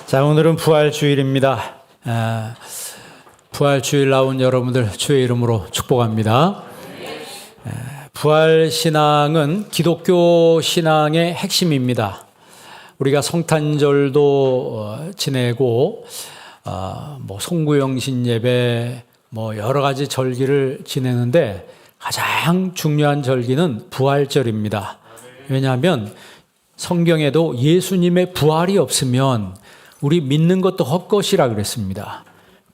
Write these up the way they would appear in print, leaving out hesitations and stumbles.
자, 오늘은 부활주일입니다. 부활주일 나온 여러분들 주의 이름으로 축복합니다. 부활신앙은 기독교 신앙의 핵심입니다. 우리가 성탄절도 지내고 송구영신 예배 여러 가지 절기를 지내는데 가장 중요한 절기는 부활절입니다. 왜냐하면 성경에도 예수님의 부활이 없으면 우리 믿는 것도 헛것이라 그랬습니다.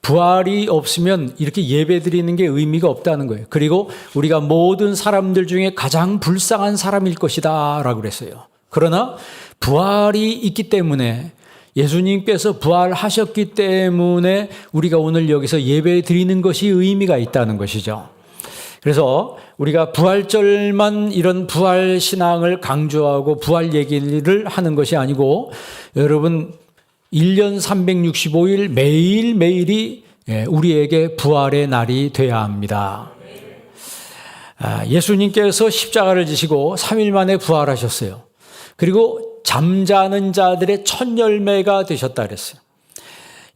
부활이 없으면 이렇게 예배 드리는 게 의미가 없다는 거예요. 그리고 우리가 모든 사람들 중에 가장 불쌍한 사람일 것이다 라고 그랬어요. 그러나 부활이 있기 때문에, 예수님께서 부활하셨기 때문에 우리가 오늘 여기서 예배 드리는 것이 의미가 있다는 것이죠. 그래서 우리가 부활절만 이런 부활 신앙을 강조하고 부활 얘기를 하는 것이 아니고, 여러분 1년 365일 매일매일이 우리에게 부활의 날이 되어야 합니다. 예수님께서 십자가를 지시고 3일 만에 부활하셨어요. 그리고 잠자는 자들의 첫 열매가 되셨다 그랬어요.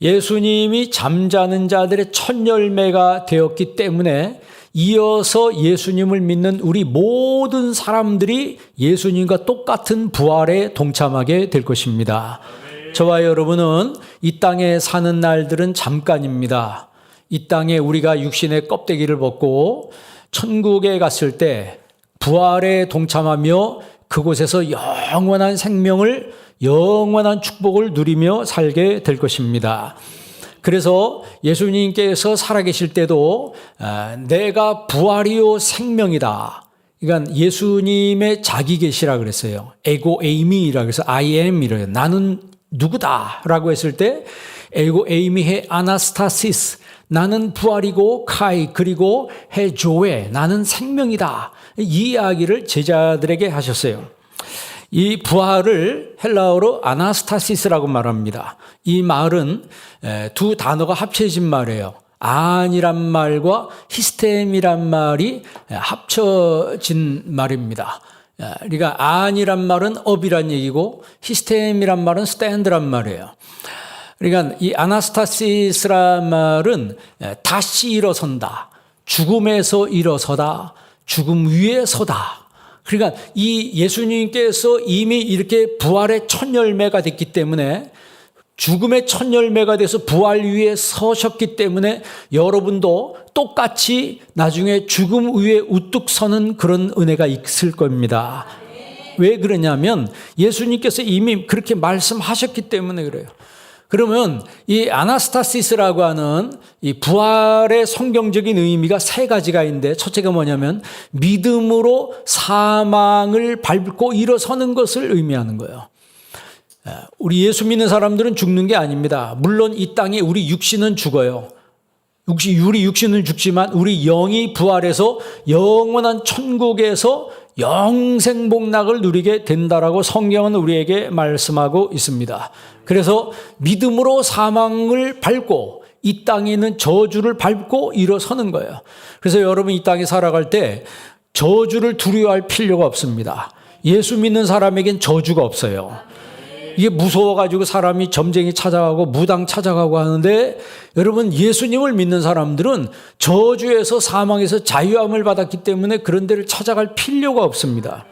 예수님이 잠자는 자들의 첫 열매가 되었기 때문에 이어서 예수님을 믿는 우리 모든 사람들이 예수님과 똑같은 부활에 동참하게 될 것입니다. 저와 여러분은 이 땅에 사는 날들은 잠깐입니다. 이 땅에 우리가 육신의 껍데기를 벗고 천국에 갔을 때 부활에 동참하며 그곳에서 영원한 생명을, 영원한 축복을 누리며 살게 될 것입니다. 그래서 예수님께서 살아계실 때도 내가 부활이요 생명이다. 그러니까 예수님의 자기 계시라 그랬어요. 에고 에이미라 그래서 I am이래요. 나는 누구다라고 했을 때 에고 에이미해 아나스타시스, 나는 부활이고 카이, 그리고 해 조에, 나는 생명이다. 이 이야기를 제자들에게 하셨어요. 이 부활을 헬라어로 아나스타시스라고 말합니다. 이 말은 두 단어가 합쳐진 말이에요. 안이란 말과 히스템이란 말이 합쳐진 말입니다. 그러니까 안이란 말은 업이란 얘기고 히스템이란 말은 스탠드란 말이에요. 그러니까 이 아나스타시스란 말은 다시 일어선다, 죽음에서 일어서다, 죽음 위에 서다. 그러니까 이 예수님께서 이미 이렇게 부활의 첫 열매가 됐기 때문에, 죽음의 첫 열매가 돼서 부활 위에 서셨기 때문에 여러분도 똑같이 나중에 죽음 위에 우뚝 서는 그런 은혜가 있을 겁니다. 왜 그러냐면 예수님께서 이미 그렇게 말씀하셨기 때문에 그래요. 그러면 이 아나스타시스라고 하는 이 부활의 성경적인 의미가 세 가지가 있는데, 첫째가 뭐냐면 믿음으로 사망을 밟고 일어서는 것을 의미하는 거예요. 우리 예수 믿는 사람들은 죽는 게 아닙니다. 물론 이 땅에 우리 육신은 죽어요. 우리 육신은 죽지만 우리 영이 부활해서 영원한 천국에서 영생복락을 누리게 된다라고 성경은 우리에게 말씀하고 있습니다. 그래서 믿음으로 사망을 밟고 이 땅에 있는 저주를 밟고 일어서는 거예요. 그래서 여러분 이 땅에 살아갈 때 저주를 두려워할 필요가 없습니다. 예수 믿는 사람에겐 저주가 없어요. 이게 무서워가지고 사람이 점쟁이 찾아가고 무당 찾아가고 하는데, 여러분 예수님을 믿는 사람들은 저주에서 사망에서 자유함을 받았기 때문에 그런 데를 찾아갈 필요가 없습니다.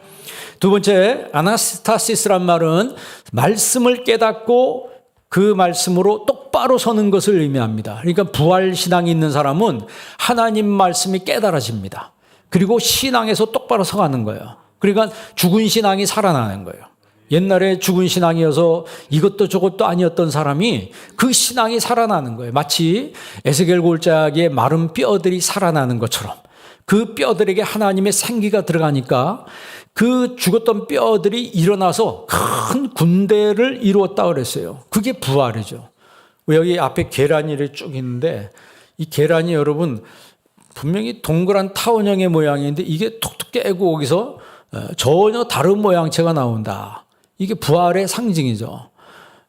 두 번째, 아나스타시스란 말은 말씀을 깨닫고 그 말씀으로 똑바로 서는 것을 의미합니다. 그러니까 부활신앙이 있는 사람은 하나님 말씀이 깨달아집니다. 그리고 신앙에서 똑바로 서가는 거예요. 그러니까 죽은 신앙이 살아나는 거예요. 옛날에 죽은 신앙이어서 이것도 저것도 아니었던 사람이 그 신앙이 살아나는 거예요. 마치 에스겔 골짜기에 마른 뼈들이 살아나는 것처럼 그 뼈들에게 하나님의 생기가 들어가니까 그 죽었던 뼈들이 일어나서 큰 군대를 이루었다고 그랬어요. 그게 부활이죠. 여기 앞에 계란이 쭉 있는데, 이 계란이 여러분 분명히 동그란 타원형의 모양인데 이게 톡톡 깨고 거기서 전혀 다른 모양체가 나온다. 이게 부활의 상징이죠.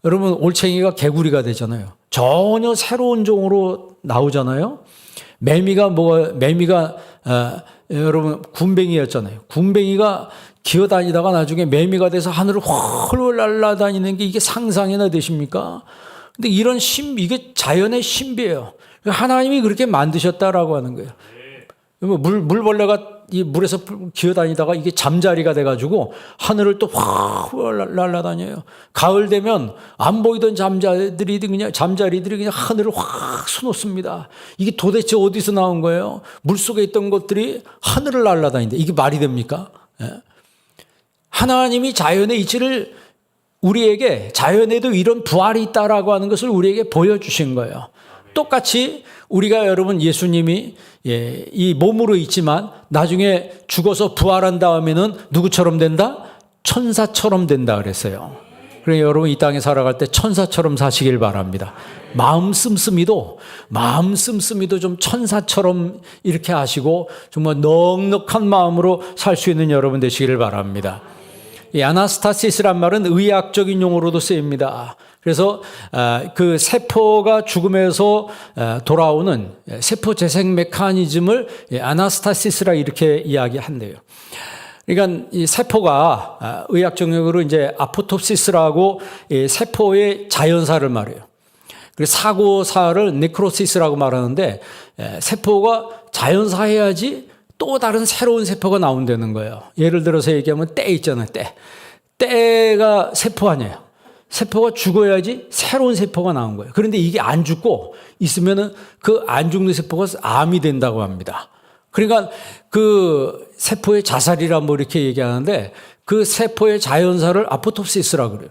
여러분 올챙이가 개구리가 되잖아요. 전혀 새로운 종으로 나오잖아요. 매미가 여러분 군뱅이였잖아요. 군뱅이가 기어다니다가 나중에 매미가 돼서 하늘을 훨훨 날아다니는 게 이게 상상이나 되십니까? 근데 이런 이게 자연의 신비예요. 하나님이 그렇게 만드셨다라고 하는 거예요. 물벌레가 이 물에서 기어다니다가 이게 잠자리가 돼가지고 하늘을 또 확 날아다녀요. 가을 되면 안 보이던 잠자리들이 그냥 하늘을 확 수놓습니다. 이게 도대체 어디서 나온 거예요? 물속에 있던 것들이 하늘을 날아다닌다. 이게 말이 됩니까? 하나님이 자연의 이치를 우리에게, 자연에도 이런 부활이 있다라고 하는 것을 우리에게 보여주신 거예요. 똑같이 우리가 여러분 예수님이 이 몸으로 있지만 나중에 죽어서 부활한 다음에는 누구처럼 된다? 천사처럼 된다 그랬어요. 그래서 여러분 이 땅에 살아갈 때 천사처럼 사시길 바랍니다. 마음 씀씀이도 좀 천사처럼 이렇게 하시고 정말 넉넉한 마음으로 살 수 있는 여러분 되시기를 바랍니다. 이 아나스타시스란 말은 의학적인 용어로도 쓰입니다. 그래서 그 세포가 죽음에서 돌아오는 세포 재생 메커니즘을 아나스타시스라 이렇게 이야기한대요. 그러니까 이 세포가 의학적으로 이제 아포토시스라고 세포의 자연사를 말해요. 그리고 사고사를 네크로시스라고 말하는데 세포가 자연사해야지 또 다른 새로운 세포가 나온다는 거예요. 예를 들어서 얘기하면 때 있잖아요. 때가 세포 아니에요. 세포가 죽어야지 새로운 세포가 나온 거예요. 그런데 이게 안 죽고 있으면은 그 안 죽는 세포가 암이 된다고 합니다. 그러니까 그 세포의 자살이라 뭐 이렇게 얘기하는데 그 세포의 자연사를 아포토시스라고 그래요.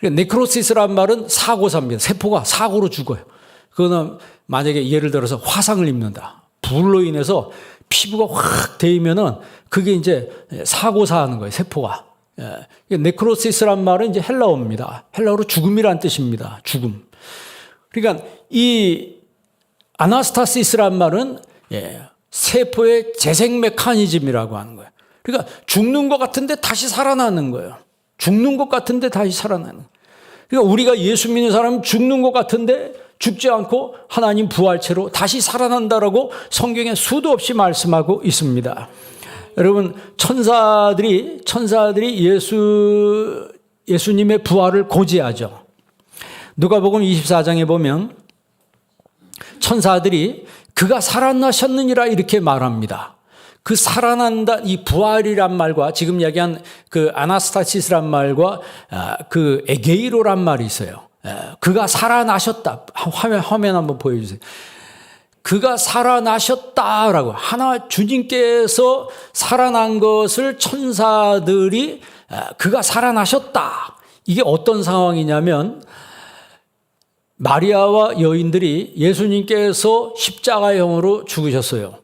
네크로시스란 말은 사고사입니다. 세포가 사고로 죽어요. 그거는 만약에 예를 들어서 화상을 입는다. 불로 인해서 피부가 확 데이면은 그게 이제 사고사 하는 거예요. 세포가. 네크로시스란 말은 이제 헬라어입니다. 헬라어로 죽음이란 뜻입니다. 죽음. 그러니까 이 아나스타시스란 말은 세포의 재생 메커니즘이라고 하는 거예요. 그러니까 죽는 것 같은데 다시 살아나는 거예요. 죽는 것 같은데 다시 살아나는 거예요. 그러니까 우리가 예수 믿는 사람은 죽는 것 같은데 죽지 않고 하나님 부활체로 다시 살아난다라고 성경에 수도 없이 말씀하고 있습니다. 여러분 천사들이 예수님의 부활을 고지하죠. 누가복음 24장에 보면 천사들이 그가 살아나셨느니라 이렇게 말합니다. 그 살아난다 이 부활이란 말과 지금 이야기한 그 아나스타시스란 말과 그 에게이로란 말이 있어요. 그가 살아나셨다. 화면 한번 보여주세요. 그가 살아나셨다라고 주님께서 살아난 것을 천사들이 그가 살아나셨다. 이게 어떤 상황이냐면 마리아와 여인들이 예수님께서 십자가형으로 죽으셨어요.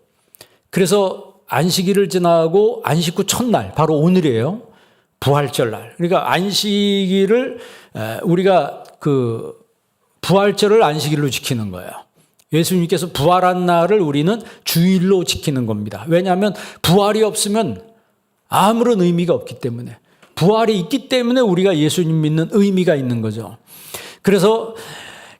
그래서 안식일을 지나고 안식 후 첫날 바로 오늘이에요. 부활절날. 그러니까 안식일을 우리가 그 부활절을 안식일로 지키는 거예요. 예수님께서 부활한 날을 우리는 주일로 지키는 겁니다. 왜냐하면 부활이 없으면 아무런 의미가 없기 때문에 부활이 있기 때문에 우리가 예수님 믿는 의미가 있는 거죠. 그래서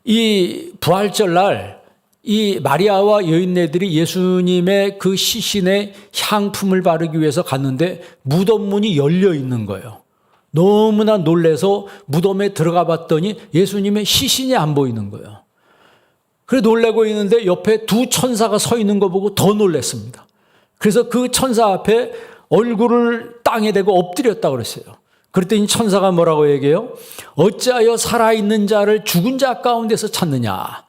이 부활절날 이 마리아와 여인네들이 예수님의 그 시신에 향품을 바르기 위해서 갔는데 무덤 문이 열려 있는 거예요. 너무나 놀라서 무덤에 들어가 봤더니 예수님의 시신이 안 보이는 거예요. 그래 놀라고 있는데 옆에 두 천사가 서 있는 거 보고 더 놀랐습니다. 그래서 그 천사 앞에 얼굴을 땅에 대고 엎드렸다고 그랬어요. 그랬더니 천사가 뭐라고 얘기해요? 어찌하여 살아있는 자를 죽은 자 가운데서 찾느냐.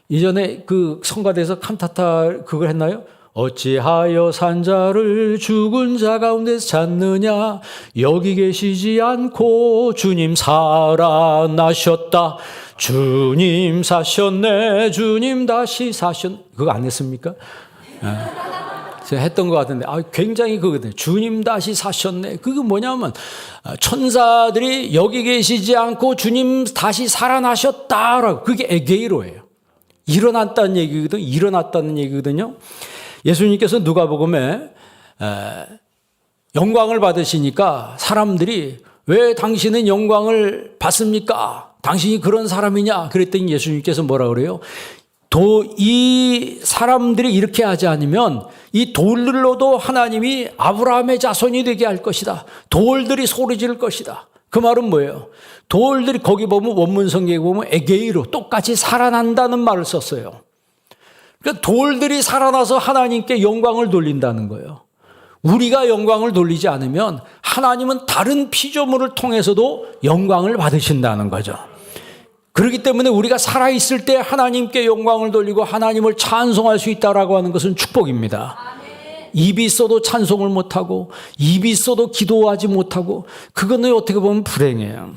이전에 그 성가대에서 칸타타 그걸 했나요? 어찌하여 산 자를 죽은 자 가운데서 찾느냐. 여기 계시지 않고 주님 살아나셨다. 주님 사셨네. 주님 다시 사셨네. 그거 안 했습니까? 제가 했던 것 같은데 굉장히 그거거든요. 주님 다시 사셨네. 그게 뭐냐면 천사들이 여기 계시지 않고 주님 다시 살아나셨다라고. 그게 에게이로예요. 일어났다는 얘기거든요. 예수님께서 누가복음에 영광을 받으시니까 사람들이 왜 당신은 영광을 받습니까? 당신이 그런 사람이냐? 그랬더니 예수님께서 뭐라 그래요? 이 사람들이 이렇게 하지 않으면 이 돌들로도 하나님이 아브라함의 자손이 되게 할 것이다. 돌들이 소리 지를 것이다. 그 말은 뭐예요? 돌들이 거기 보면 원문 성경에 보면 에게이로 똑같이 살아난다는 말을 썼어요. 그러니까 돌들이 살아나서 하나님께 영광을 돌린다는 거예요. 우리가 영광을 돌리지 않으면 하나님은 다른 피조물을 통해서도 영광을 받으신다는 거죠. 그렇기 때문에 우리가 살아있을 때 하나님께 영광을 돌리고 하나님을 찬송할 수 있다라고 하는 것은 축복입니다. 입이 있어도 찬송을 못하고 입이 있어도 기도하지 못하고 그거는 어떻게 보면 불행해요.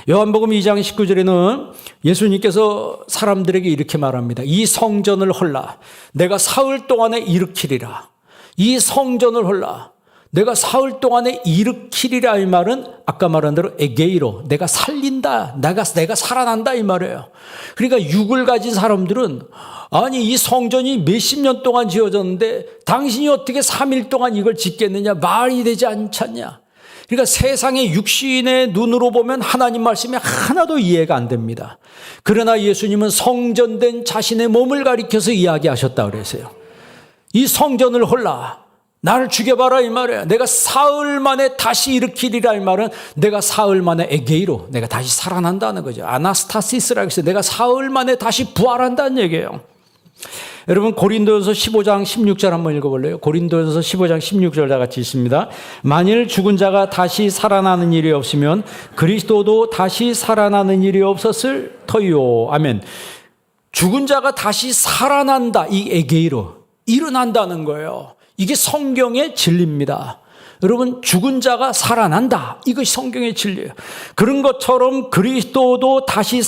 요한복음 2장 19절에는 예수님께서 사람들에게 이렇게 말합니다. 이 성전을 헐라 내가 사흘 동안에 일으키리라. 이 성전을 헐라 내가 사흘 동안에 일으키리라. 이 말은 아까 말한 대로 에게이로 내가 살린다, 내가 살아난다 이 말이에요. 그러니까 육을 가진 사람들은 아니 이 성전이 몇십 년 동안 지어졌는데 당신이 어떻게 3일 동안 이걸 짓겠느냐, 말이 되지 않잖냐. 그러니까 세상의 육신의 눈으로 보면 하나님 말씀이 하나도 이해가 안 됩니다. 그러나 예수님은 성전된 자신의 몸을 가리켜서 이야기하셨다 그랬어요. 이 성전을 헐라 나를 죽여봐라 이 말이야. 내가 사흘 만에 다시 일으키리라 이 말은 내가 사흘 만에 에게이로 내가 다시 살아난다는 거죠. 아나스타시스라고 해서 내가 사흘 만에 다시 부활한다는 얘기예요. 여러분 고린도전서 15장 16절 한번 읽어볼래요? 고린도전서 15장 16절 다 같이 있습니다. 만일 죽은 자가 다시 살아나는 일이 없으면 그리스도도 다시 살아나는 일이 없었을 터이요. 아멘. 죽은 자가 다시 살아난다. 이 에게이로 일어난다는 거예요. 이게 성경의 진리입니다. 여러분 죽은 자가 살아난다. 이것이 성경의 진리예요. 그런 것처럼 그리스도도 다시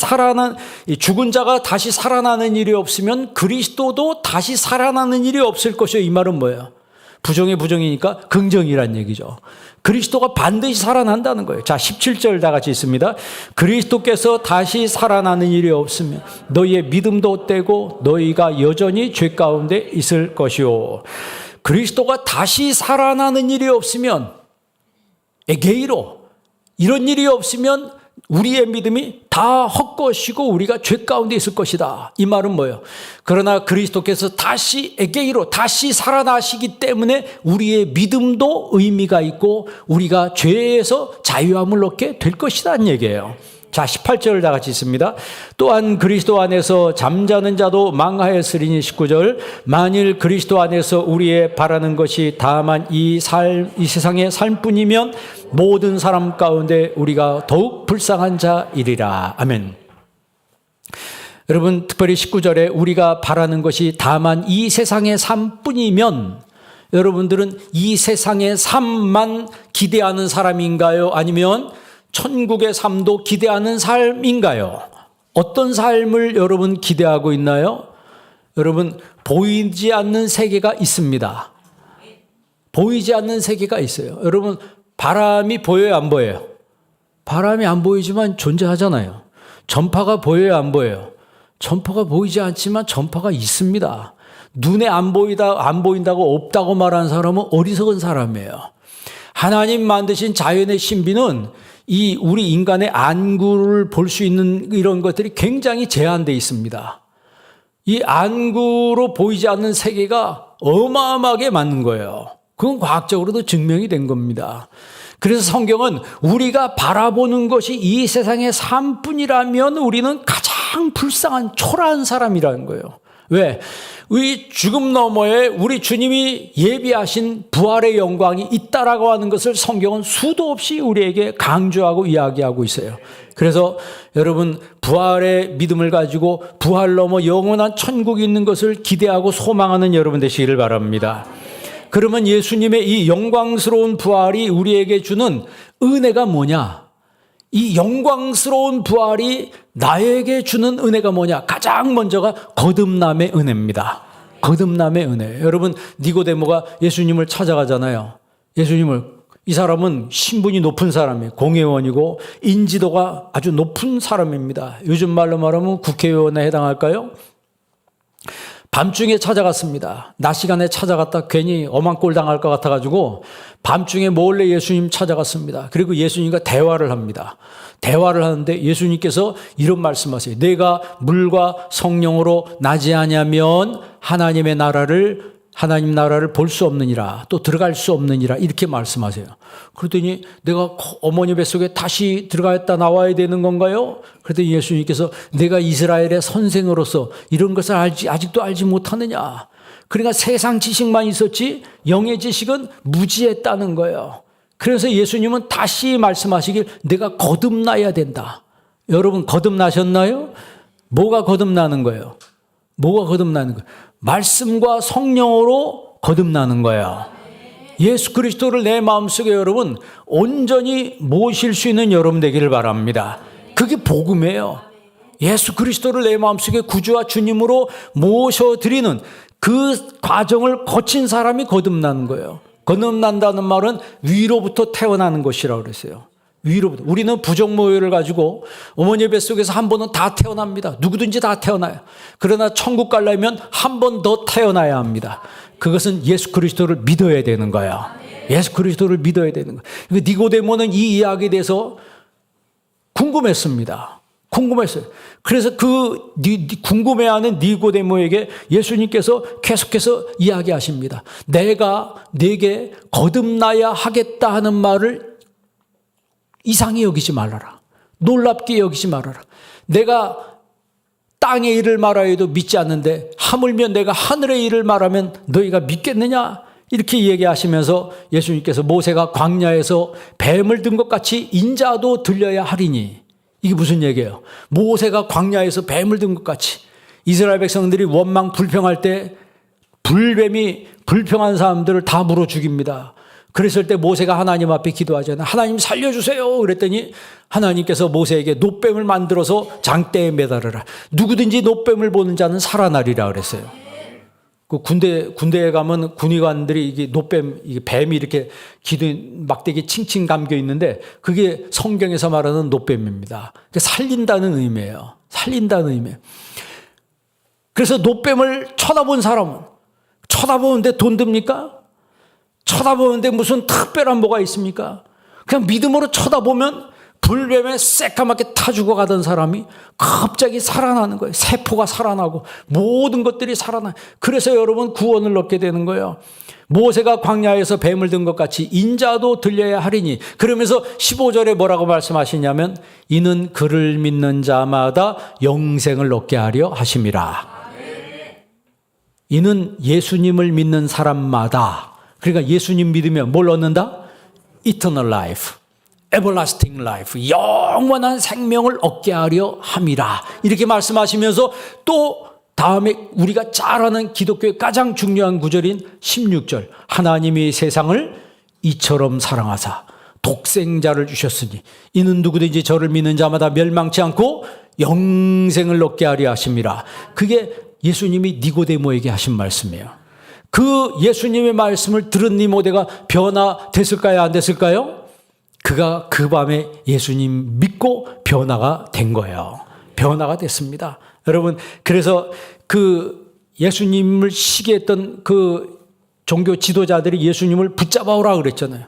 죽은 자가 다시 살아나는 일이 없으면 그리스도도 다시 살아나는 일이 없을 것이요. 이 말은 뭐예요? 부정의 부정이니까 긍정이란 얘기죠. 그리스도가 반드시 살아난다는 거예요. 자 17절 다 같이 있습니다. 그리스도께서 다시 살아나는 일이 없으면 너희의 믿음도 헛되고 너희가 여전히 죄 가운데 있을 것이요. 그리스도가 다시 살아나는 일이 없으면 에게이로 이런 일이 없으면 우리의 믿음이 다 헛것이고 우리가 죄 가운데 있을 것이다. 이 말은 뭐예요? 그러나 그리스도께서 다시 에게이로 다시 살아나시기 때문에 우리의 믿음도 의미가 있고 우리가 죄에서 자유함을 얻게 될 것이라는 얘기예요. 자 18절 다 같이 있습니다. 또한 그리스도 안에서 잠자는 자도 망하였으리니 19절 만일 그리스도 안에서 우리의 바라는 것이 다만 이 세상의 삶뿐이면 모든 사람 가운데 우리가 더욱 불쌍한 자이리라. 아멘. 여러분 특별히 19절에 우리가 바라는 것이 다만 이 세상의 삶뿐이면 여러분들은 이 세상의 삶만 기대하는 사람인가요? 아니면 천국의 삶도 기대하는 삶인가요? 어떤 삶을 여러분 기대하고 있나요? 여러분 보이지 않는 세계가 있습니다. 보이지 않는 세계가 있어요. 여러분 바람이 보여요, 안 보여요? 바람이 안 보이지만 존재하잖아요. 전파가 보여요, 안 보여요? 전파가 보이지 않지만 전파가 있습니다. 눈에 안 보인다고 없다고 말하는 사람은 어리석은 사람이에요. 하나님 만드신 자연의 신비는 이 우리 인간의 안구를 볼 수 있는 이런 것들이 굉장히 제한되어 있습니다. 이 안구로 보이지 않는 세계가 어마어마하게 많은 거예요. 그건 과학적으로도 증명이 된 겁니다. 그래서 성경은 우리가 바라보는 것이 이 세상의 삶뿐이라면 우리는 가장 불쌍한 초라한 사람이라는 거예요. 왜? 이 죽음 너머에 우리 주님이 예비하신 부활의 영광이 있다라고 하는 것을 성경은 수도 없이 우리에게 강조하고 이야기하고 있어요. 그래서 여러분 부활의 믿음을 가지고 부활 넘어 영원한 천국이 있는 것을 기대하고 소망하는 여러분 되시기를 바랍니다. 그러면 예수님의 이 영광스러운 부활이 우리에게 주는 은혜가 뭐냐? 이 영광스러운 부활이 나에게 주는 은혜가 뭐냐? 가장 먼저가 거듭남의 은혜입니다. 거듭남의 은혜. 여러분 니고데모가 예수님을 찾아가잖아요. 이 사람은 신분이 높은 사람이에요. 공회원이고 인지도가 아주 높은 사람입니다. 요즘 말로 말하면 국회의원에 해당할까요? 밤중에 찾아갔습니다. 낮 시간에 찾아갔다 괜히 엄한 꼴 당할 것 같아가지고 밤중에 몰래 예수님 찾아갔습니다. 그리고 예수님과 대화를 합니다. 대화를 하는데 예수님께서 이런 말씀하세요. 내가 물과 성령으로 나지 아니하면 하나님 나라를 볼 수 없느니라, 또 들어갈 수 없느니라, 이렇게 말씀하세요. 그랬더니 내가 어머니 뱃속에 다시 들어갔다 나와야 되는 건가요? 그랬더니 예수님께서 내가 이스라엘의 선생으로서 이런 것을 아직도 알지 못하느냐. 그러니까 세상 지식만 있었지 영의 지식은 무지했다는 거예요. 그래서 예수님은 다시 말씀하시길 내가 거듭나야 된다. 여러분 거듭나셨나요? 뭐가 거듭나는 거예요? 뭐가 거듭나는 거예요? 말씀과 성령으로 거듭나는 거예요. 예수 그리스도를 내 마음속에 여러분 온전히 모실 수 있는 여러분 되기를 바랍니다. 그게 복음이에요. 예수 그리스도를 내 마음속에 구주와 주님으로 모셔드리는 그 과정을 거친 사람이 거듭나는 거예요. 거듭난다는 말은 위로부터 태어나는 것이라고 그랬어요. 위로부터. 우리는 부정모여를 가지고 어머니 뱃속에서 한 번은 다 태어납니다. 누구든지 다 태어나요. 그러나 천국 가려면 한 번 더 태어나야 합니다. 그것은 예수 그리스도를 믿어야 되는 거예요. 예수 그리스도를 믿어야 되는 거예요. 니고데모는 이 이야기에 대해서 궁금했습니다. 궁금했어요. 그래서 그 궁금해하는 니고데모에게 예수님께서 계속해서 이야기하십니다. 내가 네게 거듭나야 하겠다 하는 말을 이상히 여기지 말아라. 놀랍게 여기지 말아라. 내가 땅의 일을 말하여도 믿지 않는데 하물며 내가 하늘의 일을 말하면 너희가 믿겠느냐? 이렇게 얘기하시면서 예수님께서 모세가 광야에서 뱀을 든 것 같이 인자도 들려야 하리니, 이게 무슨 얘기예요? 모세가 광야에서 뱀을 든 것 같이 이스라엘 백성들이 원망 불평할 때 불뱀이 불평한 사람들을 다 물어 죽입니다. 그랬을 때 모세가 하나님 앞에 기도하잖아요. 하나님 살려주세요. 그랬더니 하나님께서 모세에게 노뱀을 만들어서 장대에 매달으라. 누구든지 노뱀을 보는 자는 살아나리라 그랬어요. 그 군대에 가면 군의관들이 이게 노뱀, 이게 뱀이 이렇게 막대기 칭칭 감겨 있는데 그게 성경에서 말하는 노뱀입니다. 살린다는 의미예요. 살린다는 의미예요. 그래서 노뱀을 쳐다본 사람은 쳐다보는데 돈 듭니까? 쳐다보는데 무슨 특별한 뭐가 있습니까? 그냥 믿음으로 쳐다보면 불뱀에 새까맣게 타 죽어가던 사람이 갑자기 살아나는 거예요. 세포가 살아나고 모든 것들이 살아나요. 그래서 여러분 구원을 얻게 되는 거예요. 모세가 광야에서 뱀을 든 것 같이 인자도 들려야 하리니, 그러면서 15절에 뭐라고 말씀하시냐면 이는 그를 믿는 자마다 영생을 얻게 하려 하심이라. 이는 예수님을 믿는 사람마다, 그러니까 예수님 믿으면 뭘 얻는다? Eternal life, everlasting life, 영원한 생명을 얻게 하려 함이라. 이렇게 말씀하시면서 또 다음에 우리가 잘 아는 기독교의 가장 중요한 구절인 16절, 하나님이 세상을 이처럼 사랑하사 독생자를 주셨으니 이는 누구든지 저를 믿는 자마다 멸망치 않고 영생을 얻게 하려 하심이라. 그게 예수님이 니고데모에게 하신 말씀이에요. 그 예수님의 말씀을 들은 니고데모가 변화됐을까요? 안 됐을까요? 그가 그 밤에 예수님 믿고 변화가 된 거예요. 변화가 됐습니다. 여러분, 그래서 그 예수님을 시기했던 그 종교 지도자들이 예수님을 붙잡아오라 그랬잖아요.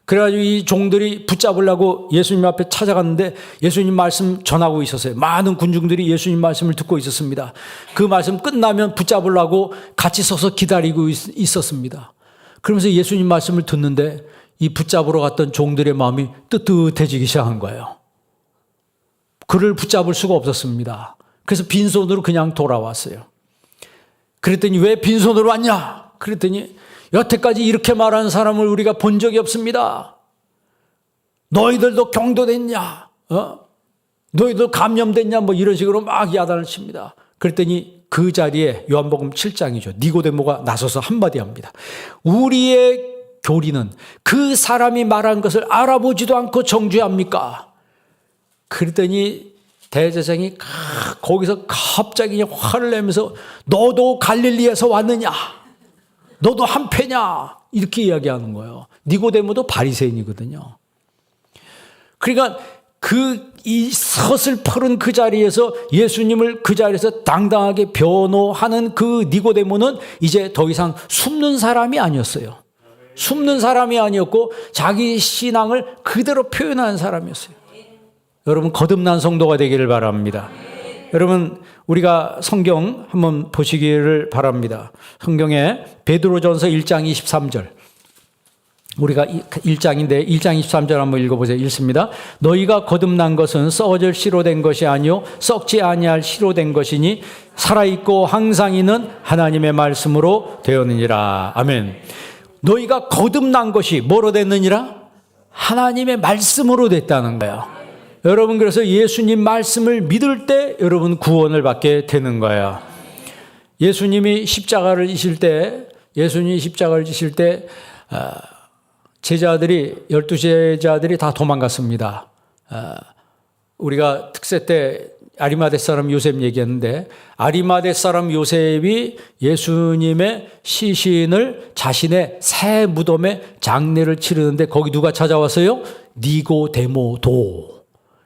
그래가지고 이 종들이 붙잡으려고 예수님 앞에 찾아갔는데 예수님 말씀 전하고 있었어요. 많은 군중들이 예수님 말씀을 듣고 있었습니다. 그 말씀 끝나면 붙잡으려고 같이 서서 기다리고 있었습니다. 그러면서 예수님 말씀을 듣는데 이 붙잡으러 갔던 종들의 마음이 뜨뜻해지기 시작한 거예요. 그를 붙잡을 수가 없었습니다. 그래서 빈손으로 그냥 돌아왔어요. 그랬더니 왜 빈손으로 왔냐? 그랬더니 여태까지 이렇게 말하는 사람을 우리가 본 적이 없습니다. 너희들도 경도됐냐? 너희들 감염됐냐? 뭐 이런 식으로 막 야단을 칩니다. 그랬더니 그 자리에 요한복음 7장이죠. 니고데모가 나서서 한마디 합니다. 우리의 교리는 그 사람이 말한 것을 알아보지도 않고 정죄합니까? 그랬더니 대제사장이 거기서 갑자기 화를 내면서 너도 갈릴리에서 왔느냐? 너도 한패냐? 이렇게 이야기하는 거예요. 니고데모도 바리새인이거든요. 그러니까 이 서슬퍼른 그 자리에서 예수님을 그 자리에서 당당하게 변호하는 그 니고데모는 이제 더 이상 숨는 사람이 아니었어요. 숨는 사람이 아니었고 자기 신앙을 그대로 표현하는 사람이었어요. 여러분, 거듭난 성도가 되기를 바랍니다. 여러분, 우리가 성경 한번 보시기를 바랍니다. 성경에 베드로전서 1장 23절. 우리가 1장인데 1장 23절 한번 읽어보세요. 읽습니다. 너희가 거듭난 것은 썩어질 씨로 된 것이 아니요 썩지 아니할 씨로 된 것이니 살아있고 항상 있는 하나님의 말씀으로 되었느니라. 아멘. 너희가 거듭난 것이 뭐로 됐느니라? 하나님의 말씀으로 됐다는 거예요. 여러분, 그래서 예수님 말씀을 믿을 때 여러분 구원을 받게 되는 거예요. 예수님이 십자가를 지실 때 제자들이 12제자들이 다 도망갔습니다. 우리가 특세 때 아리마대 사람 요셉 얘기했는데 아리마대 사람 요셉이 예수님의 시신을 자신의 새 무덤에 장례를 치르는데 거기 누가 찾아왔어요? 니고데모도.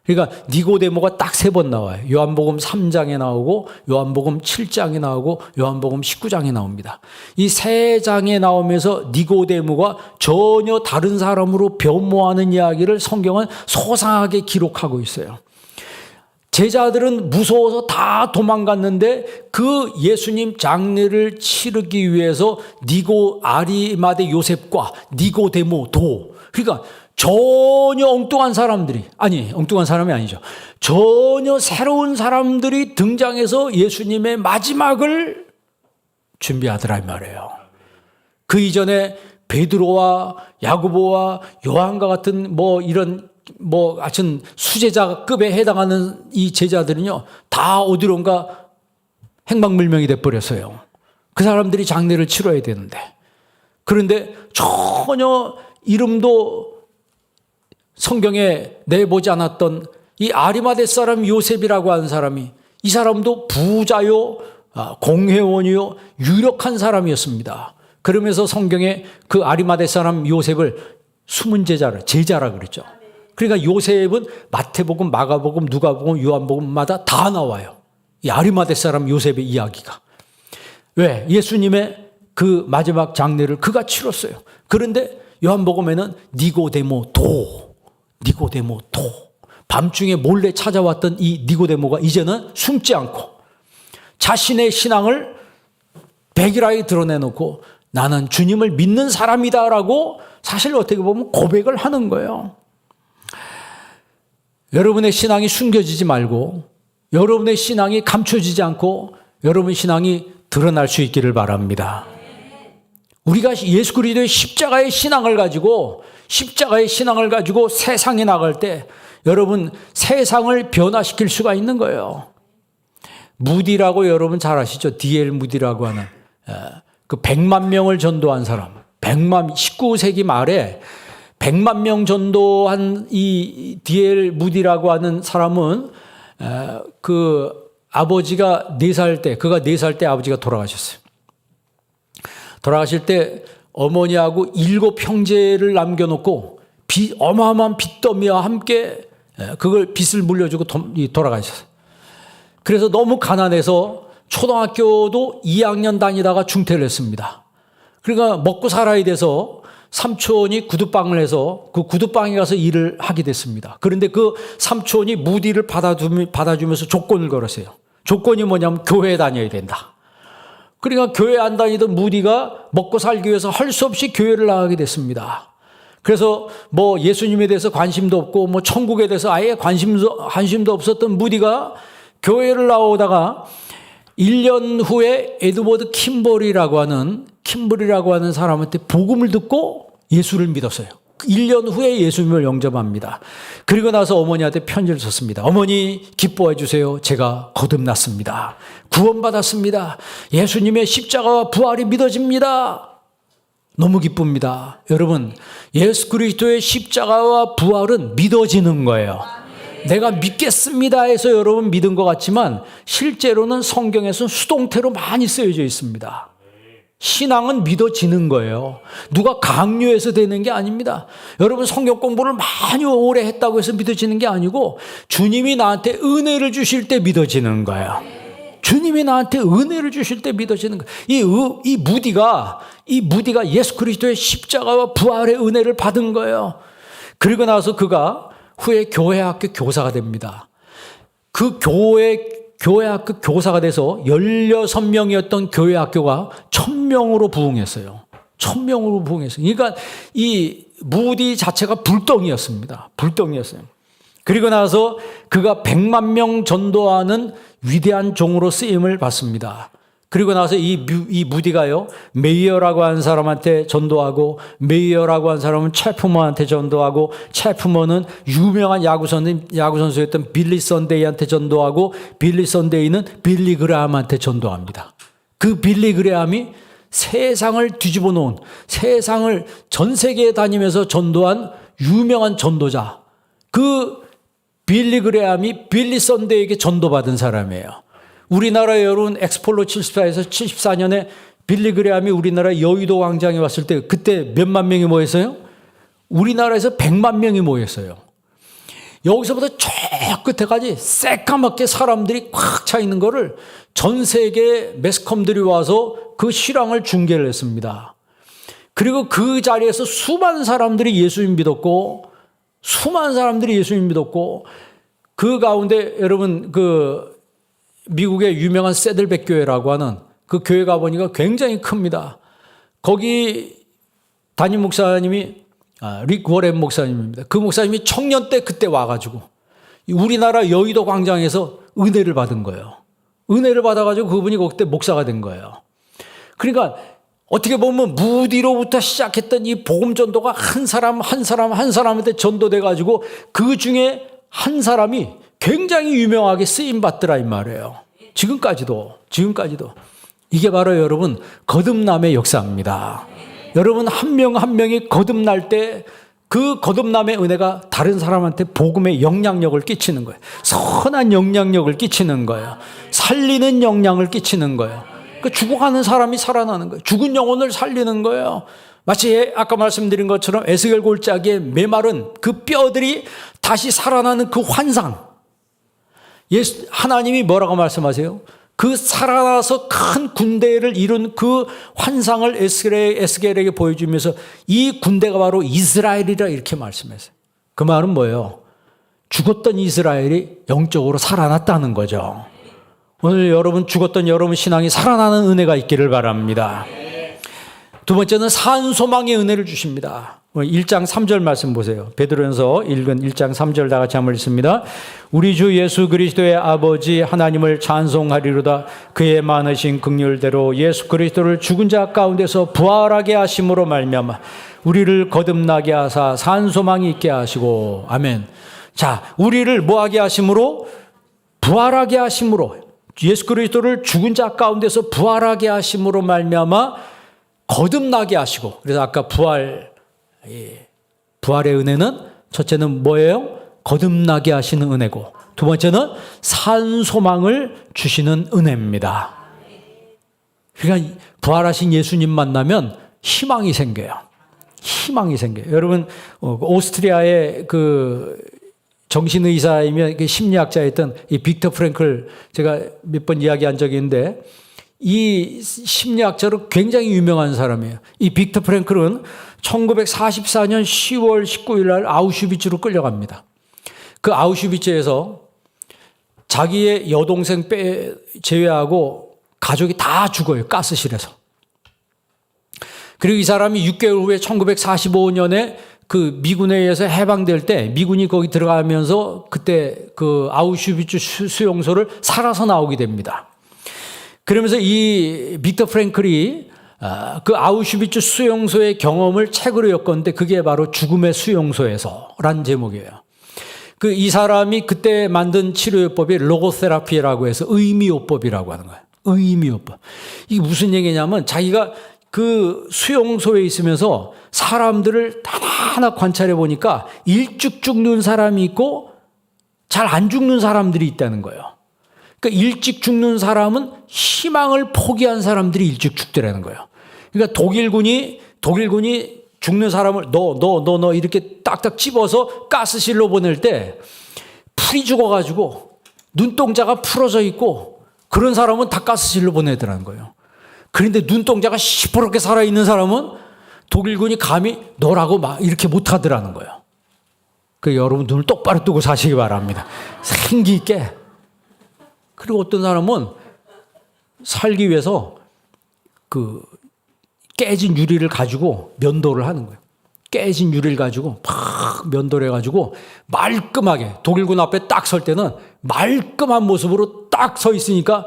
그러니까 니고데모가 딱 3번 나와요. 요한복음 3장에 나오고 요한복음 7장에 나오고 요한복음 19장에 나옵니다. 이 3장에 나오면서 니고데모가 전혀 다른 사람으로 변모하는 이야기를 성경은 소상하게 기록하고 있어요. 제자들은 무서워서 다 도망갔는데 그 예수님 장례를 치르기 위해서 아리마대 요셉과 니고데모도, 그러니까 전혀 엉뚱한 사람들이, 엉뚱한 사람이 아니죠. 전혀 새로운 사람들이 등장해서 예수님의 마지막을 준비하더라 이 말이에요. 그 이전에 베드로와 야고보와 요한과 같은 하여튼 수제자급에 해당하는 이 제자들은요, 다 어디론가 행방불명이 돼버렸어요. 그 사람들이 장례를 치러야 되는데. 그런데 전혀 이름도 성경에 내보지 않았던 이 아리마대 사람 요셉이라고 하는 사람이, 이 사람도 부자요, 공회원이요, 유력한 사람이었습니다. 그러면서 성경에 그 아리마대 사람 요셉을 숨은 제자라 그랬죠. 그러니까 요셉은 마태복음, 마가복음, 누가복음, 요한복음마다 다 나와요. 이 아리마대 사람 요셉의 이야기가. 왜? 예수님의 그 마지막 장례를 그가 치렀어요. 그런데 요한복음에는 니고데모도 밤중에 몰래 찾아왔던 이 니고데모가 이제는 숨지 않고 자신의 신앙을 백일하게 드러내놓고 나는 주님을 믿는 사람이다라고 사실 어떻게 보면 고백을 하는 거예요. 여러분의 신앙이 숨겨지지 말고 여러분의 신앙이 감춰지지 않고 여러분의 신앙이 드러날 수 있기를 바랍니다. 우리가 예수 그리스도의 십자가의 신앙을 가지고 세상에 나갈 때 여러분 세상을 변화시킬 수가 있는 거예요. 무디라고 여러분 잘 아시죠? D.L. 무디라고 하는 그 100만 명을 전도한 사람. 19세기 말에 100만 명 전도한 이 D.L. 무디라고 하는 사람은 그 아버지가 4살 때, 그가 4살 때 아버지가 돌아가셨어요. 돌아가실 때 어머니하고 7 형제를 남겨놓고 어마어마한 빚더미와 함께 그걸 빚을 물려주고 돌아가셨어요. 그래서 너무 가난해서 초등학교도 2학년 다니다가 중퇴를 했습니다. 그러니까 먹고 살아야 돼서 삼촌이 구두방을 해서 그 구두방에 가서 일을 하게 됐습니다. 그런데 그 삼촌이 무디를 받아주면서 조건을 걸었어요. 조건이 뭐냐면 교회에 다녀야 된다. 그러니까 교회 안 다니던 무디가 먹고 살기 위해서 할 수 없이 교회를 나가게 됐습니다. 그래서 예수님에 대해서 관심도 없고 천국에 대해서 아예 관심도 없었던 무디가 교회를 나오다가 1년 후에 에드워드 킴버리라고 하는 사람한테 복음을 듣고 예수를 믿었어요. 1년 후에 예수님을 영접합니다. 그리고 나서 어머니한테 편지를 썼습니다. 어머니 기뻐해 주세요. 제가 거듭났습니다. 구원받았습니다. 예수님의 십자가와 부활이 믿어집니다. 너무 기쁩니다. 여러분, 예수 그리스도의 십자가와 부활은 믿어지는 거예요. 내가 믿겠습니다 해서 여러분 믿은 것 같지만 실제로는 성경에서는 수동태로 많이 쓰여져 있습니다. 신앙은 믿어지는 거예요. 누가 강요해서 되는 게 아닙니다. 여러분 성경 공부를 많이 오래 했다고 해서 믿어지는 게 아니고 주님이 나한테 은혜를 주실 때 믿어지는 거예요. 주님이 나한테 은혜를 주실 때 믿어지는 거예요. 이 무디가 예수 그리스도의 십자가와 부활의 은혜를 받은 거예요. 그리고 나서 그가 후에 교회학교 교사가 됩니다. 그 교회학교 교사가 돼서 16명이었던 교회학교가 1000명으로 부흥했어요. 1000명으로 부흥했어요. 그러니까 이 무디 자체가 불덩이였습니다. 불덩이였어요. 그리고 나서 그가 100만 명 전도하는 위대한 종으로 쓰임을 받습니다. 그리고 나서 이 무디가요, 메이어라고 하는 사람한테 전도하고, 메이어라고 하는 사람은 채프먼한테 전도하고, 채프먼은 유명한 야구선수였던 빌리 선데이한테 전도하고, 빌리 선데이는 빌리 그레함한테 전도합니다. 그 빌리 그레함이 세상을 뒤집어 놓은, 세상을 전 세계에 다니면서 전도한 유명한 전도자. 그 빌리 그레함이 빌리 선데이에게 전도받은 사람이에요. 우리나라 여러분 엑스폴로 74에서 74년에 빌리 그레함이 우리나라 여의도 광장에 왔을 때 그때 몇만 명이 모였어요? 우리나라에서 100만 명이 모였어요. 여기서부터 저 끝에까지 새까맣게 사람들이 꽉 차 있는 거를 전 세계 매스컴들이 와서 그 실황을 중계를 했습니다. 그리고 그 자리에서 수많은 사람들이 예수님 믿었고, 그 가운데 여러분 미국의 유명한 세들백 교회라고 하는 그 교회 가보니까 굉장히 큽니다. 거기 담임 목사님이 릭 워렌 목사님입니다. 그 목사님이 청년 때 그때 와가지고 우리나라 여의도 광장에서 은혜를 받은 거예요. 은혜를 받아가지고 그분이 그때 목사가 된 거예요. 그러니까 어떻게 보면 무디로부터 시작했던 이 복음 전도가 한 사람한테 전도돼가지고 그 중에 한 사람이 굉장히 유명하게 쓰임받더라 이 말이에요. 지금까지도. 이게 바로 여러분 거듭남의 역사입니다. 여러분 한 명 한 명이 거듭날 때 그 거듭남의 은혜가 다른 사람한테 복음의 영향력을 끼치는 거예요. 선한 영향력을 끼치는 거예요. 살리는 영향을 끼치는 거예요. 그 죽어가는 사람이 살아나는 거예요. 죽은 영혼을 살리는 거예요. 마치 아까 말씀드린 것처럼 에스겔 골짜기에 메마른 그 뼈들이 다시 살아나는 그 환상. 하나님이 뭐라고 말씀하세요? 그 살아나서 큰 군대를 이룬 그 환상을 에스겔에게 보여주면서 이 군대가 바로 이스라엘이라 이렇게 말씀했어요. 그 말은 뭐예요? 죽었던 이스라엘이 영적으로 살아났다는 거죠. 오늘 여러분 죽었던 여러분 신앙이 살아나는 은혜가 있기를 바랍니다. 두 번째는 산 소망의 은혜를 주십니다. 1장 3절 말씀 보세요. 베드로전서 읽은 1장 3절 다 같이 한번 읽습니다. 우리 주 예수 그리스도의 아버지 하나님을 찬송하리로다. 그의 많으신 긍휼대로 예수 그리스도를 죽은 자 가운데서 부활하게 하심으로 말미암아 우리를 거듭나게 하사 산 소망이 있게 하시고. 아멘. 자, 우리를 뭐하게 하심으로? 부활하게 하심으로. 예수 그리스도를 죽은 자 가운데서 부활하게 하심으로 말미암아 거듭나게 하시고. 그래서 아까 부활의 은혜는 첫째는 뭐예요? 거듭나게 하시는 은혜고, 두 번째는 산 소망을 주시는 은혜입니다. 그러니까 부활하신 예수님 만나면 희망이 생겨요. 여러분 오스트리아의 그 정신의사이며 심리학자였던 이 빅터 프랭클, 제가 몇 번 이야기한 적이 있는데 이 심리학자로 굉장히 유명한 사람이에요. 이 빅터 프랭클은 1944년 10월 19일 날 아우슈비츠로 끌려갑니다. 그 아우슈비츠에서 자기의 여동생 제외하고 가족이 다 죽어요. 가스실에서. 그리고 이 사람이 6개월 후에 1945년에 그 미군에 의해서 해방될 때 미군이 거기 들어가면서 그때 그 아우슈비츠 수용소를 살아서 나오게 됩니다. 그러면서 이 빅터 프랭클이 그 아우슈비츠 수용소의 경험을 책으로 엮었는데 그게 바로 죽음의 수용소에서라는 제목이에요. 그 이 사람이 그때 만든 치료요법이 로고테라피라고 해서 의미요법이라고 하는 거예요. 의미요법. 이게 무슨 얘기냐면 자기가 그 수용소에 있으면서 사람들을 하나하나 관찰해 보니까 일찍 죽는 사람이 있고 잘 안 죽는 사람들이 있다는 거예요. 그러니까 일찍 죽는 사람은 희망을 포기한 사람들이 일찍 죽더라는 거예요. 그러니까 독일군이 죽는 사람을 너 이렇게 딱딱 집어서 가스실로 보낼 때 풀이 죽어가지고 눈동자가 풀어져 있고 그런 사람은 다 가스실로 보내더라는 거예요. 그런데 눈동자가 시퍼렇게 살아있는 사람은 독일군이 감히 너라고 막 이렇게 못하더라는 거예요. 그러니까 여러분 눈을 똑바로 뜨고 사시기 바랍니다. 생기 있게. 그리고 어떤 사람은 살기 위해서 그 깨진 유리를 가지고 면도를 하는 거예요. 깨진 유리를 가지고 팍 면도를 해가지고 말끔하게 독일군 앞에 딱 설 때는 말끔한 모습으로 딱 서 있으니까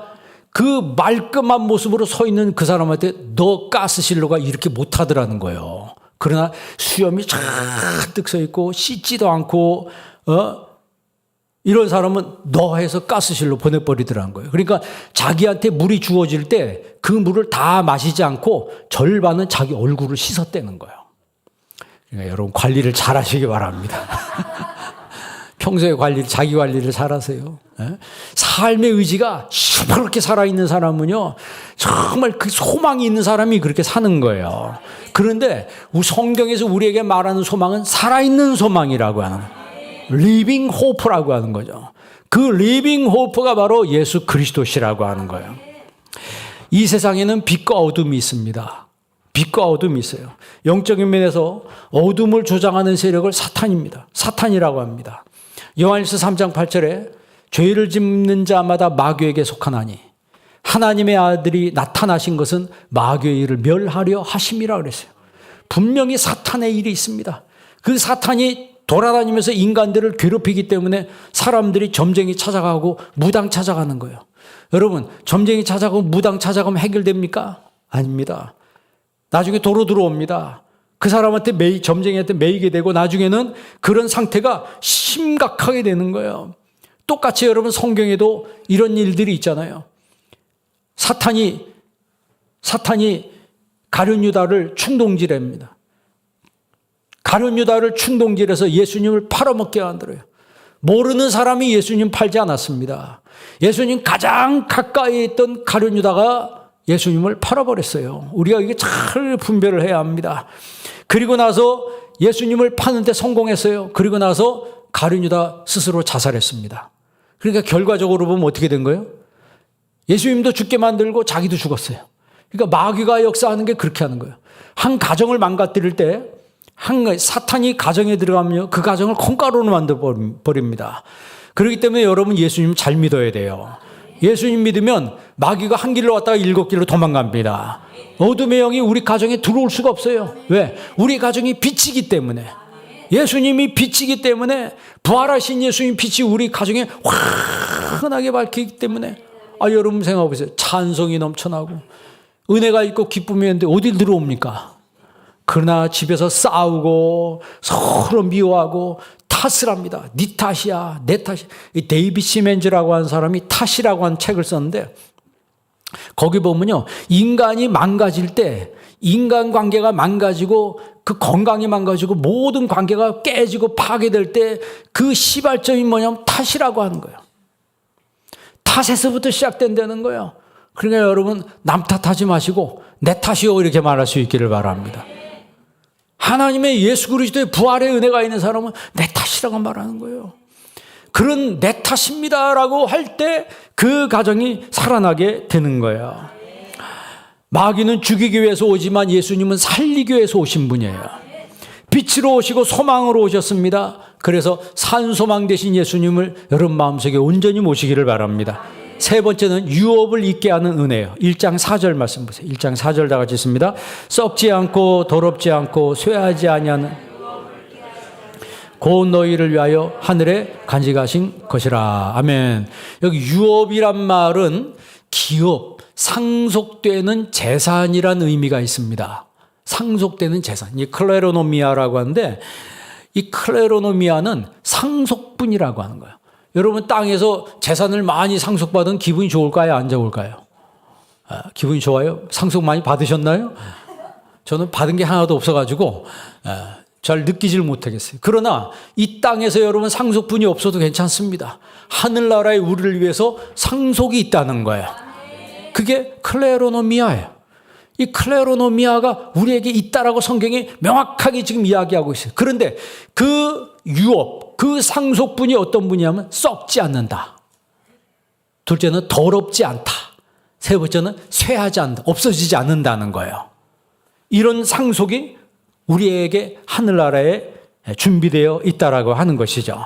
그 말끔한 모습으로 서 있는 그 사람한테 너 가스실로가 이렇게 못하더라는 거예요. 그러나 수염이 잔뜩 서 있고 씻지도 않고 이런 사람은 너 해서 가스실로 보내버리더라는 거예요. 그러니까 자기한테 물이 주어질 때 그 물을 다 마시지 않고 절반은 자기 얼굴을 씻었다는 거예요. 그러니까 여러분 관리를 잘 하시기 바랍니다. 평소에 자기 관리를 잘 하세요. 삶의 의지가 시퍼렇게 살아있는 사람은요, 정말 그 소망이 있는 사람이 그렇게 사는 거예요. 그런데 성경에서 우리에게 말하는 소망은 살아있는 소망이라고 하는 거예요. 리빙 호프라고 하는 거죠. 그 리빙 호프가 바로 예수 그리스도시라고 하는 거예요. 이 세상에는 빛과 어둠이 있습니다. 빛과 어둠이 있어요. 영적인 면에서 어둠을 조장하는 세력을 사탄입니다. 사탄이라고 합니다. 요한일서 3장 8절에 죄를 짓는 자마다 마귀에게 속하나니 하나님의 아들이 나타나신 것은 마귀의 일을 멸하려 하심이라 그랬어요. 분명히 사탄의 일이 있습니다. 그 사탄이 돌아다니면서 인간들을 괴롭히기 때문에 사람들이 점쟁이 찾아가고 무당 찾아가는 거예요. 여러분, 점쟁이 찾아가고 무당 찾아가면 해결됩니까? 아닙니다. 나중에 도로 들어옵니다. 그 사람한테 점쟁이한테 매이게 되고 나중에는 그런 상태가 심각하게 되는 거예요. 똑같이 여러분 성경에도 이런 일들이 있잖아요. 사탄이 가룟 유다를 충동질합니다. 가룟 유다를 충동질해서 예수님을 팔아먹게 만들어요. 모르는 사람이 예수님 팔지 않았습니다. 예수님 가장 가까이 있던 가룟 유다가 예수님을 팔아버렸어요. 우리가 이게 잘 분별을 해야 합니다. 그리고 나서 예수님을 파는데 성공했어요. 그리고 나서 가룟 유다 스스로 자살했습니다. 그러니까 결과적으로 보면 어떻게 된 거예요? 예수님도 죽게 만들고 자기도 죽었어요. 그러니까 마귀가 역사하는 게 그렇게 하는 거예요. 한 가정을 망가뜨릴 때 사탄이 가정에 들어가면 그 가정을 콩가루로 만들어 버립니다. 그렇기 때문에 여러분 예수님 잘 믿어야 돼요. 예수님 믿으면 마귀가 한 길로 왔다가 7길로 도망갑니다. 어둠의 영이 우리 가정에 들어올 수가 없어요. 왜? 우리 가정이 빛이기 때문에. 예수님이 빛이기 때문에, 부활하신 예수님 빛이 우리 가정에 환하게 밝히기 때문에. 여러분 생각해 보세요. 찬송이 넘쳐나고 은혜가 있고 기쁨이 있는데 어딜 들어옵니까? 그러나 집에서 싸우고 서로 미워하고 탓을 합니다. 네 탓이야, 내 탓이야. 이 데이비드 시멘즈라고 하는 사람이 탓이라고 하는 책을 썼는데 거기 보면요, 인간이 망가질 때 인간관계가 망가지고 그 건강이 망가지고 모든 관계가 깨지고 파괴될 때 그 시발점이 뭐냐면 탓이라고 하는 거예요. 탓에서부터 시작된다는 거예요. 그러니까 여러분 남 탓하지 마시고 내 탓이요 이렇게 말할 수 있기를 바랍니다. 하나님의 예수 그리스도의 부활의 은혜가 있는 사람은 내 탓이라고 말하는 거예요. 그런 내 탓입니다라고 할 때 그 가정이 살아나게 되는 거예요. 마귀는 죽이기 위해서 오지만 예수님은 살리기 위해서 오신 분이에요. 빛으로 오시고 소망으로 오셨습니다. 그래서 산소망 되신 예수님을 여러분 마음속에 온전히 모시기를 바랍니다. 세 번째는 유업을 잊게 하는 은혜예요. 1장 4절 말씀 보세요. 1장 4절 다 같이 있습니다. 썩지 않고 더럽지 않고 쇠하지 아니하는 곧 너희를 위하여 하늘에 간직하신 것이라. 아멘. 여기 유업이란 말은 기업, 상속되는 재산이란 의미가 있습니다. 상속되는 재산. 이 클레로노미아라고 하는데 이 클레로노미아는 상속분이라고 하는 거예요. 여러분 땅에서 재산을 많이 상속받은 기분이 좋을까요? 안 좋을까요? 기분이 좋아요? 상속 많이 받으셨나요? 저는 받은 게 하나도 없어가지고 잘 느끼질 못하겠어요. 그러나 이 땅에서 여러분 상속분이 없어도 괜찮습니다. 하늘나라의 우리를 위해서 상속이 있다는 거예요. 그게 클레로노미아예요. 이 클레로노미아가 우리에게 있다라고 성경이 명확하게 지금 이야기하고 있어요. 그런데 그 유업, 그 상속분이 어떤 분이냐면 썩지 않는다. 둘째는 더럽지 않다. 세 번째는 쇠하지 않는다. 없어지지 않는다는 거예요. 이런 상속이 우리에게 하늘나라에 준비되어 있다라고 하는 것이죠.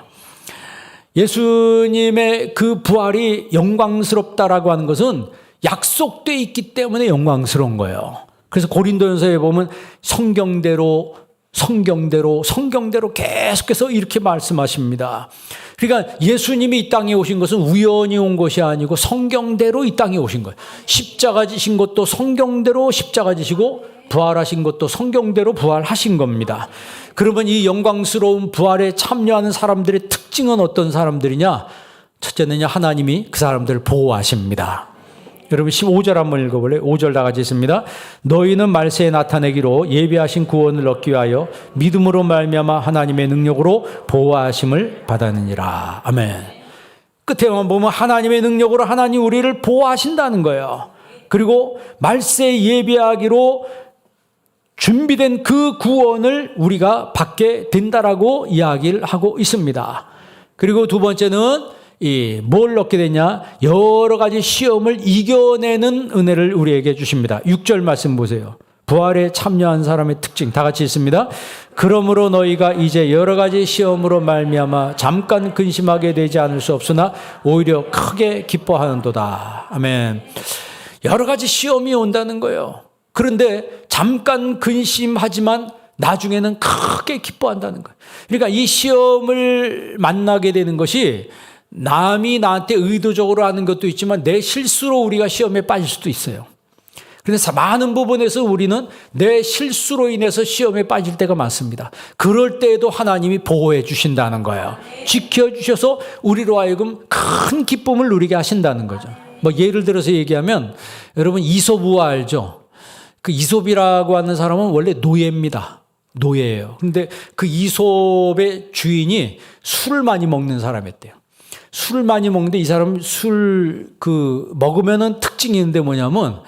예수님의 그 부활이 영광스럽다라고 하는 것은 약속되어 있기 때문에 영광스러운 거예요. 그래서 고린도전서에 보면 성경대로 계속해서 이렇게 말씀하십니다. 그러니까 예수님이 이 땅에 오신 것은 우연히 온 것이 아니고 성경대로 이 땅에 오신 거예요. 십자가 지신 것도 성경대로 십자가 지시고 부활하신 것도 성경대로 부활하신 겁니다. 그러면 이 영광스러운 부활에 참여하는 사람들의 특징은 어떤 사람들이냐? 첫째는요, 하나님이 그 사람들을 보호하십니다. 여러분 15절 한번 읽어볼래요? 5절 다 같이 있습니다. 너희는 말세에 나타내기로 예비하신 구원을 얻기 위하여 믿음으로 말미암아 하나님의 능력으로 보호하심을 받았느니라. 아멘. 끝에만 보면 하나님의 능력으로 하나님 우리를 보호하신다는 거예요. 그리고 말세에 예비하기로 준비된 그 구원을 우리가 받게 된다라고 이야기를 하고 있습니다. 그리고 두 번째는 뭘 얻게 되냐? 여러 가지 시험을 이겨내는 은혜를 우리에게 주십니다. 6절 말씀 보세요. 부활에 참여한 사람의 특징 다 같이 있습니다. 그러므로 너희가 이제 여러 가지 시험으로 말미암아 잠깐 근심하게 되지 않을 수 없으나 오히려 크게 기뻐하는도다. 아멘. 여러 가지 시험이 온다는 거예요. 그런데 잠깐 근심하지만 나중에는 크게 기뻐한다는 거예요. 그러니까 이 시험을 만나게 되는 것이 남이 나한테 의도적으로 하는 것도 있지만 내 실수로 우리가 시험에 빠질 수도 있어요. 그래서 많은 부분에서 우리는 내 실수로 인해서 시험에 빠질 때가 많습니다. 그럴 때에도 하나님이 보호해 주신다는 거예요. 지켜주셔서 우리로 하여금 큰 기쁨을 누리게 하신다는 거죠. 뭐 예를 들어서 얘기하면 여러분 이솝우화 알죠? 그 이솝이라고 하는 사람은 원래 노예입니다. 노예예요. 근데 그 이솝의 주인이 술을 많이 먹는 사람이었대요. 술을 많이 먹는데 이 사람은 먹으면은 특징이 있는데 뭐냐면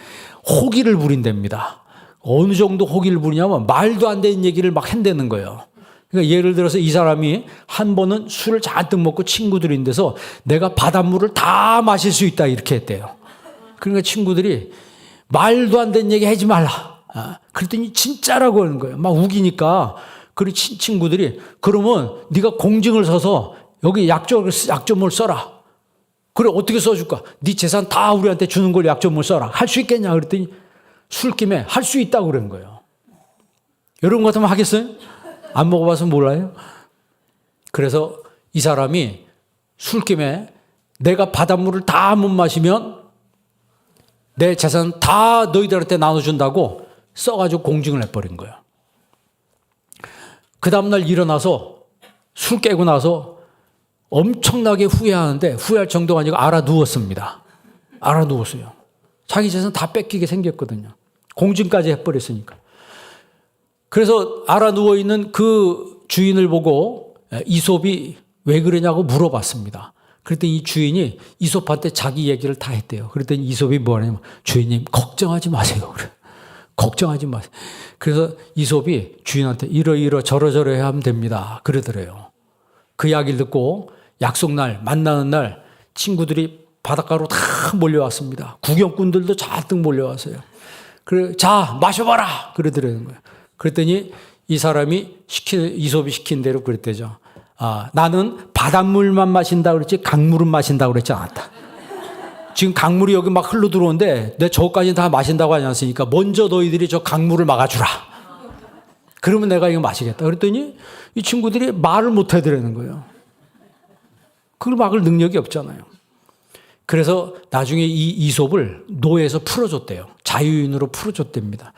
호기를 부린답니다. 어느 정도 호기를 부리냐면 말도 안 되는 얘기를 막 한다는 거예요. 그러니까 예를 들어서 이 사람이 한 번은 술을 잔뜩 먹고 친구들이 있는 데서 내가 바닷물을 다 마실 수 있다 이렇게 했대요. 그러니까 친구들이 말도 안 되는 얘기 하지 말라. 그랬더니 진짜라고 하는 거예요. 막 우기니까. 그리고 친구들이 그러면 네가 공증을 서서 여기 약점을 써라. 그래 어떻게 써줄까? 네 재산 다 우리한테 주는 걸 약점을 써라. 할 수 있겠냐? 그랬더니 술김에 할 수 있다고 그런 거예요. 여러분 같으면 하겠어요? 안 먹어봐서 몰라요? 그래서 이 사람이 술김에 내가 바닷물을 다 못 마시면 내 재산 다 너희들한테 나눠준다고 써가지고 공증을 해버린 거예요. 그 다음날 일어나서 술 깨고 나서 엄청나게 후회하는데 후회할 정도가 아니고 알아누웠습니다. 알아누웠어요. 자기 재산 다 뺏기게 생겼거든요. 공증까지 해버렸으니까. 그래서 알아누워있는 그 주인을 보고 이솝이 왜 그러냐고 물어봤습니다. 그랬더니 이 주인이 이솝한테 자기 얘기를 다 했대요. 그랬더니 이솝이 뭐냐면 주인님 걱정하지 마세요. 그래. 걱정하지 마세요. 그래서 이솝이 주인한테 이러이러 저러저러 하면 됩니다. 그러더래요. 그 이야기를 듣고 약속날 만나는 날 친구들이 바닷가로 다 몰려왔습니다. 구경꾼들도 잔뜩 몰려왔어요. 그래 자 마셔봐라 그러더라는 거예요. 그랬더니 이 사람이 이솝이 시킨 대로 그랬대죠. 나는 바닷물만 마신다 그랬지 강물은 마신다고 그랬지 않았다. 지금 강물이 여기 막 흘러 들어오는데 내 저까지 다 마신다고 하지 않습니까? 먼저 너희들이 저 강물을 막아주라. 그러면 내가 이거 마시겠다. 그랬더니 이 친구들이 말을 못 해드리는 거예요. 그걸 막을 능력이 없잖아요. 그래서 나중에 이 이솝을 노예에서 풀어줬대요. 자유인으로 풀어줬답니다.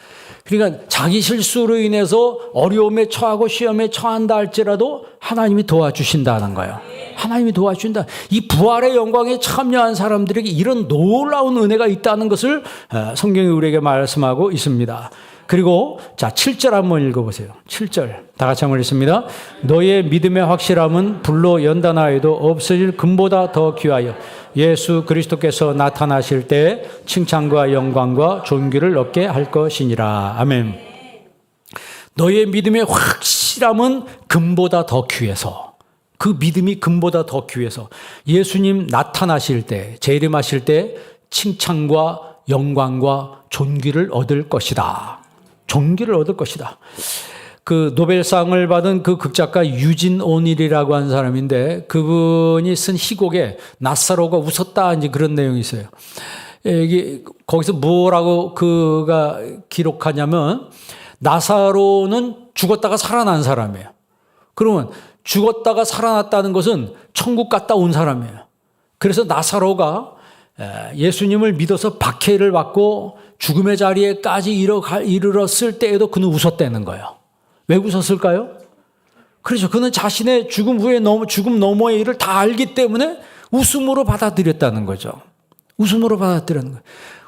그러니까 자기 실수로 인해서 어려움에 처하고 시험에 처한다 할지라도 하나님이 도와주신다는 거예요. 하나님이 도와주신다. 이 부활의 영광에 참여한 사람들에게 이런 놀라운 은혜가 있다는 것을 성경이 우리에게 말씀하고 있습니다. 그리고 자 7절 한번 읽어보세요. 7절 다 같이 한번 읽습니다. 너의 믿음의 확실함은 불로 연단하여도 없어질 금보다 더 귀하여 예수 그리스도께서 나타나실 때 칭찬과 영광과 존귀를 얻게 할 것이니라. 아멘. 너의 믿음의 확실함은 금보다 더 귀해서, 그 믿음이 금보다 더 귀해서 예수님 나타나실 때, 재림하실 때 칭찬과 영광과 존귀를 얻을 것이다. 존귀를 얻을 것이다. 그 노벨상을 받은 그 극작가 유진 오닐이라고 하는 사람인데, 그분이 쓴 희곡에 나사로가 웃었다 이제 그런 내용이 있어요. 이게 거기서 뭐라고 그가 기록하냐면, 나사로는 죽었다가 살아난 사람이에요. 그러면 죽었다가 살아났다는 것은 천국 갔다 온 사람이에요. 그래서 나사로가 예수님을 믿어서 박해를 받고 죽음의 자리에까지 이르렀을 때에도 그는 웃었다는 거예요. 왜 웃었을까요? 그렇죠. 그는 자신의 죽음 후에 죽음 너머의 일을 다 알기 때문에 웃음으로 받아들였다는 거죠. 웃음으로 받아들였는 거예요.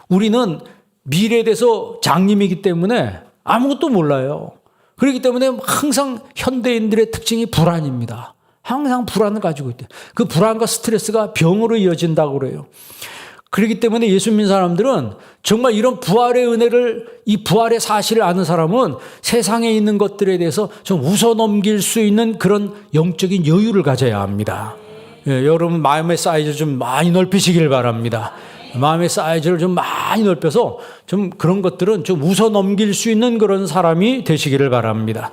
우리는 미래에 대해서 장님이기 때문에 아무것도 몰라요. 그렇기 때문에 항상 현대인들의 특징이 불안입니다. 항상 불안을 가지고 있대요. 그 불안과 스트레스가 병으로 이어진다고 그래요. 그렇기 때문에 예수 믿는 사람들은 정말 이런 부활의 은혜를, 이 부활의 사실을 아는 사람은 세상에 있는 것들에 대해서 좀 웃어넘길 수 있는 그런 영적인 여유를 가져야 합니다. 예, 여러분 마음의 사이즈를 좀 많이 넓히시길 바랍니다. 마음의 사이즈를 좀 많이 넓혀서 좀 그런 것들은 좀 웃어넘길 수 있는 그런 사람이 되시기를 바랍니다.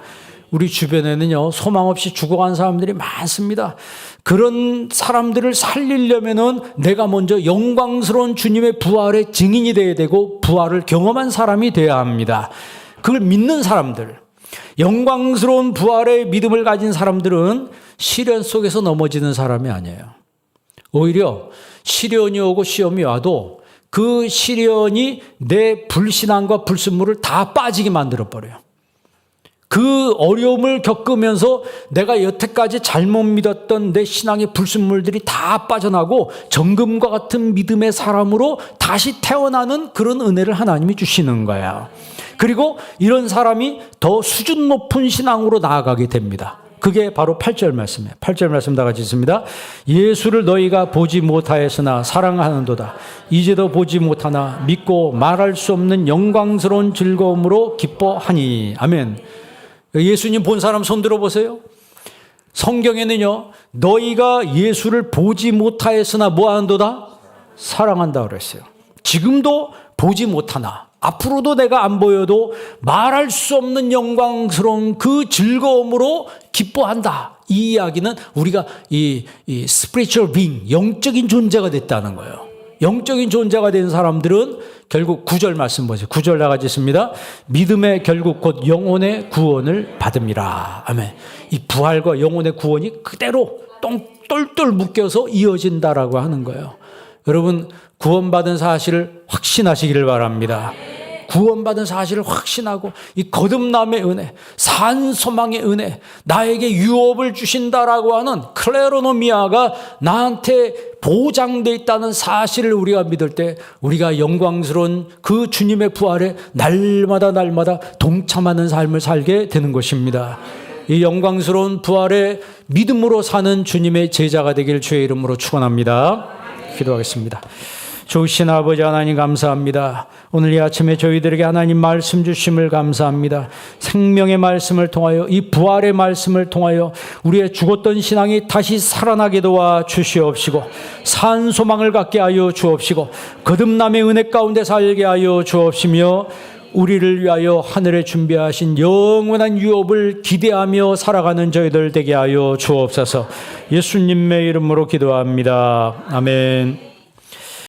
우리 주변에는요, 소망 없이 죽어간 사람들이 많습니다. 그런 사람들을 살리려면은 내가 먼저 영광스러운 주님의 부활의 증인이 되어야 되고 부활을 경험한 사람이 되어야 합니다. 그걸 믿는 사람들, 영광스러운 부활의 믿음을 가진 사람들은 시련 속에서 넘어지는 사람이 아니에요. 오히려 시련이 오고 시험이 와도 그 시련이 내 불신앙과 불순물을 다 빠지게 만들어버려요. 그 어려움을 겪으면서 내가 여태까지 잘못 믿었던 내 신앙의 불순물들이 다 빠져나고 정금과 같은 믿음의 사람으로 다시 태어나는 그런 은혜를 하나님이 주시는 거야. 그리고 이런 사람이 더 수준 높은 신앙으로 나아가게 됩니다. 그게 바로 8절 말씀이에요. 8절 말씀 다 같이 있습니다. 예수를 너희가 보지 못하였으나 사랑하는도다. 이제도 보지 못하나 믿고 말할 수 없는 영광스러운 즐거움으로 기뻐하니. 아멘. 예수님 본 사람 손 들어보세요. 성경에는요, 너희가 예수를 보지 못하였으나 뭐하는도다? 사랑한다 그랬어요. 지금도 보지 못하나, 앞으로도 내가 안 보여도 말할 수 없는 영광스러운 그 즐거움으로 기뻐한다. 이 이야기는 우리가 이 spiritual being, 영적인 존재가 됐다는 거예요. 영적인 존재가 된 사람들은 결국 9절 말씀 보세요. 9절 나가지 있습니다. 믿음의 결국 곧 영혼의 구원을 받음이라. 아멘. 이 부활과 영혼의 구원이 그대로 똘똘 묶여서 이어진다라고 하는 거예요. 여러분, 구원받은 사실을 확신하시기를 바랍니다. 구원받은 사실을 확신하고 이 거듭남의 은혜, 산 소망의 은혜, 나에게 유업을 주신다라고 하는 클레로노미아가 나한테 보장되어 있다는 사실을 우리가 믿을 때 우리가 영광스러운 그 주님의 부활에 날마다 동참하는 삶을 살게 되는 것입니다. 이 영광스러운 부활에 믿음으로 사는 주님의 제자가 되길 주의 이름으로 축원합니다. 기도하겠습니다. 좋으신 아버지 하나님 감사합니다. 오늘 이 아침에 저희들에게 하나님 말씀 주심을 감사합니다. 생명의 말씀을 통하여, 이 부활의 말씀을 통하여 우리의 죽었던 신앙이 다시 살아나게 도와 주시옵시고, 산 소망을 갖게 하여 주옵시고, 거듭남의 은혜 가운데 살게 하여 주옵시며, 우리를 위하여 하늘에 준비하신 영원한 유업을 기대하며 살아가는 저희들 되게 하여 주옵소서. 예수님의 이름으로 기도합니다. 아멘.